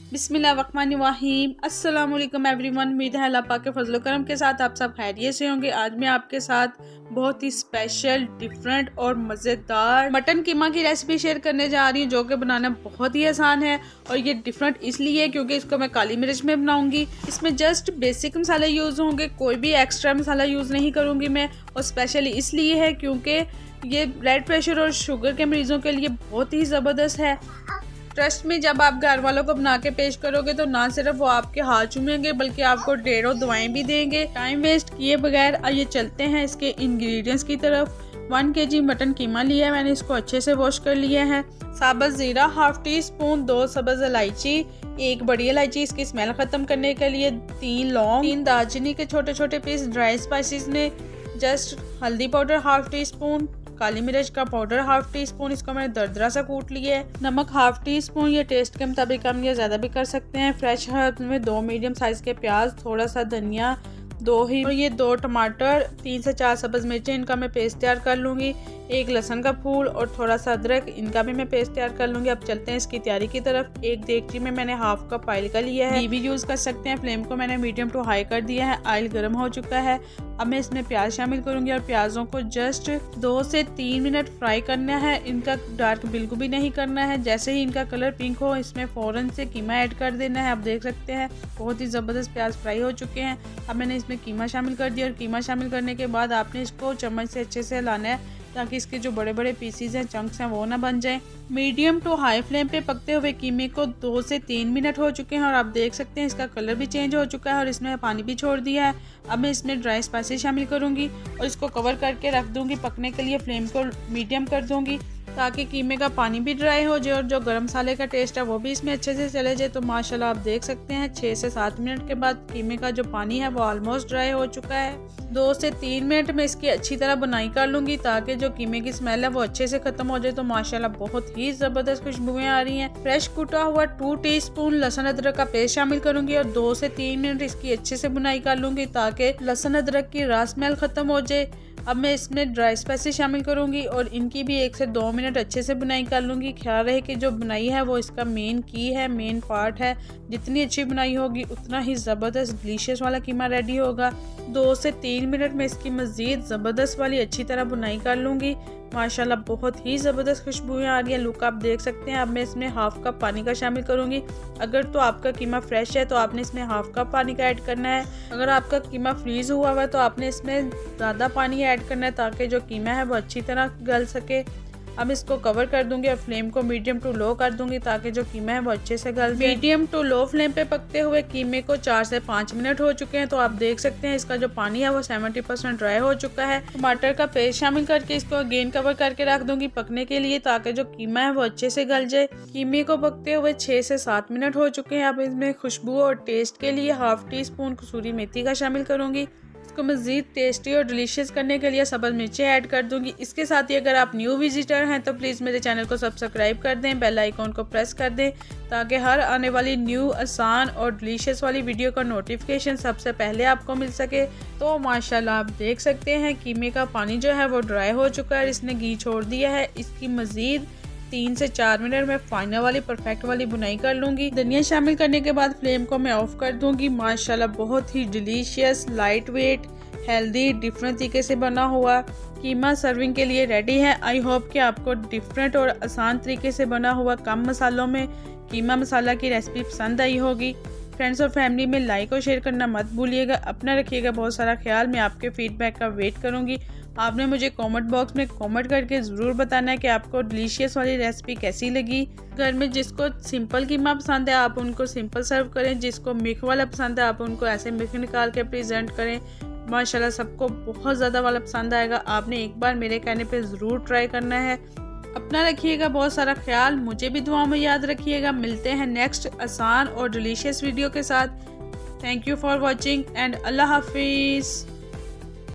बिस्मिल्लाहिर्रहमानिर्रहीम। अस्सलाम वालेकुम एवरीवन। उम्मीद है अल्लाह पाक के फजल करम के साथ आप सब खैरियत से होंगे। आज मैं आपके साथ बहुत ही स्पेशल, डिफरेंट और मज़ेदार मटन कीमा की रेसिपी शेयर करने जा रही हूँ, जो कि बनाना बहुत ही आसान है। और ये डिफरेंट इसलिए है क्योंकि इसको मैं काली मिर्च में बनाऊंगी। इसमें जस्ट बेसिक मसाले यूज़ होंगे, कोई भी एक्स्ट्रा मसाला यूज़ नहीं करूँगी मैं। और स्पेशली इसलिए है क्योंकि ये ब्लड प्रेशर और शुगर के मरीज़ों के लिए बहुत ही ज़बरदस्त है। ट्रस्ट में जब आप घर वालों को बना के पेश करोगे तो ना सिर्फ वो आपके हाथ चूमेंगे बल्कि आपको ढेरों दुआएं भी देंगे। टाइम वेस्ट किए बगैर आइए चलते हैं इसके इंग्रेडिएंट्स की तरफ। 1 kg मटन कीमा लिया है मैंने, इसको अच्छे से वॉश कर लिया है। साबुत ज़ीरा ½ टीस्पून, 2 सब्ज़ इलायची, 1 बड़ी इलायची इसकी स्मेल ख़त्म करने के लिए, 3 लौंग, 3 दालचीनी के छोटे छोटे पीस, ड्राई स्पाइसेस में जस्ट हल्दी पाउडर ½ टीस्पून, काली मिर्च का पाउडर ½ टीस्पून, इसको मैंने दरदरा सा कूट लिया है। नमक ½ टीस्पून, ये टेस्ट के मुताबिक कम या ज़्यादा भी कर सकते हैं। फ्रेश हर्ब्स में 2 मीडियम साइज़ के प्याज, थोड़ा सा धनिया, 2 टमाटर, 3 से 4 सब्ज़ मिर्चें, इनका मैं पेस्ट तैयार कर लूँगी। 1 लहसुन का फूल और थोड़ा सा अदरक, इनका भी मैं पेस्ट तैयार कर लूँगी। अब चलते हैं इसकी तैयारी की तरफ। एक देगची में मैंने ½ कप ऑयल का लिया है, घी भी यूज़ कर सकते हैं। फ्लेम को मैंने मीडियम टू हाई कर दिया है। ऑयल गर्म हो चुका है। अब मैं इसमें प्याज शामिल करूँगी और प्याज़ों को जस्ट 2 से 3 मिनट फ्राई करना है। इनका डार्क बिल्कुल भी नहीं करना है। जैसे ही इनका कलर पिंक हो, इसमें फ़ौरन से कीमा ऐड कर देना है। आप देख सकते हैं बहुत ही ज़बरदस्त प्याज फ्राई हो चुके हैं। अब मैंने इसमें कीमा शामिल कर दिया और कीमा शामिल करने के बाद आपने इसको चम्मच से अच्छे से हिलाना है ताकि इसके जो बड़े बड़े पीसीज हैं, चंक्स हैं, वो ना बन जाएं। मीडियम टू हाई फ्लेम पे पकते हुए कीमे को 2 से 3 मिनट हो चुके हैं और आप देख सकते हैं इसका कलर भी चेंज हो चुका है और इसमें पानी भी छोड़ दिया है। अब मैं इसमें ड्राई स्पाइसेस शामिल करूंगी और इसको कवर करके रख दूंगी पकने के लिए। फ्लेम को मीडियम कर दूंगी ताकि कीमे का पानी भी ड्राई हो जाए और जो गरम मसाले का टेस्ट है वो भी इसमें अच्छे से चले जाए। तो माशाल्लाह आप देख सकते हैं 6 से 7 मिनट के बाद कीमे का जो पानी है वो ऑलमोस्ट ड्राई हो चुका है। 2 से 3 मिनट में इसकी अच्छी तरह बुनाई कर लूँगी ताकि जो कीमे की स्मेल है वो अच्छे से ख़त्म हो जाए। तो माशाल्लाह बहुत ही ज़बरदस्त खुशबुएं आ रही हैं। फ्रेश कुटा हुआ 2 टीस्पून लहसुन अदरक का पेस्ट शामिल करूँगी और 2 से 3 मिनट इसकी अच्छे से बुनाई कर लूँगी ताकि लहसुन अदरक की रॉ स्मेल ख़त्म हो जाए। अब मैं इसमें ड्राई स्पाइसेस शामिल करूंगी और इनकी भी 1 से 2 मिनट अच्छे से बुनाई कर लूँगी। ख्याल रहे कि जो बुनाई है वो इसका मेन की है, मेन पार्ट है। जितनी अच्छी बुनाई होगी उतना ही ज़बरदस्त डिलीशियस वाला कीमा रेडी होगा। 2 से 3 मिनट में इसकी मज़ीद ज़बरदस्त वाली अच्छी तरह बुनाई कर लूँगी। माशाल्लाह बहुत ही ज़बरदस्त खुशबुएं आ रही है। लुक आप देख सकते हैं। अब मैं इसमें ½ कप पानी का शामिल करूँगी। अगर तो आपका कीमा फ्रेश है तो आपने इसमें ½ कप पानी का ऐड करना है। अगर आपका कीमा फ्रीज़ हुआ हुआ है तो आपने इसमें ज़्यादा पानी ऐड करना है ताकि जो कीमा है वो अच्छी तरह गल सके। अब इसको कवर कर दूंगी और फ्लेम को मीडियम टू लो कर दूंगी ताकि जो कीमा है वो अच्छे से गल जाए। मीडियम टू लो फ्लेम पे पकते हुए कीमे को 4 से 5 मिनट हो चुके हैं। तो आप देख सकते हैं इसका जो पानी है वो 70% ड्राई हो चुका है। टमाटर का पेस्ट शामिल करके इसको अगेन कवर करके रख दूंगी पकने के लिए ताकि जो कीमा है वो अच्छे से गल जाए। कीमे को पकते हुए 6 से 7 मिनट हो चुके हैं। अब इसमें खुशबू और टेस्ट के लिए ½ टीस्पून कसूरी मेथी का शामिल करूंगी। इसको मज़ीद टेस्टी और डिलीशियस करने के लिए सब्ज़ मिर्चें ऐड कर दूंगी। इसके साथ ही अगर आप न्यू विजिटर हैं तो प्लीज़ मेरे चैनल को सब्सक्राइब कर दें, बेल आइकॉन को प्रेस कर दें ताकि हर आने वाली न्यू आसान और डिलीशियस वाली वीडियो का नोटिफिकेशन सबसे पहले आपको मिल सके। तो माशाल्लाह आप देख सकते हैं कीमे का पानी जो है वो ड्राई हो चुका है, इसने घी छोड़ दिया है। इसकी मज़ीद 3 से 4 मिनट में फाइनल वाली परफेक्ट वाली बुनाई कर लूँगी। धनिया शामिल करने के बाद फ्लेम को मैं ऑफ कर दूँगी। माशाल्लाह बहुत ही delicious, light weight, healthy, different तरीके से बना हुआ कीमा सर्विंग के लिए रेडी है। आई होप कि आपको डिफरेंट और आसान तरीके से बना हुआ कम मसालों में कीमा मसाला की रेसिपी पसंद आई होगी। फ्रेंड्स और फैमिली में लाइक और शेयर करना मत भूलिएगा। अपना रखिएगा बहुत सारा ख्याल। मैं आपके फीडबैक का वेट करूँगी। आपने मुझे कमेंट बॉक्स में कमेंट करके ज़रूर बताना है कि आपको डिलीशियस वाली रेसिपी कैसी लगी। घर में जिसको सिंपल कीमा पसंद है आप उनको सिंपल सर्व करें, जिसको मिक्स वाला पसंद है आप उनको ऐसे मिक्स निकाल के प्रेजेंट करें। माशाल्लाह सबको बहुत ज़्यादा वाला पसंद आएगा। आपने एक बार मेरे कहने पे ज़रूर ट्राई करना है। अपना रखिएगा बहुत सारा ख्याल। मुझे भी दुआ में याद रखिएगा। मिलते हैं नेक्स्ट आसान और डिलीशियस वीडियो के साथ। Thank you for watching and अल्लाह हाफिज़।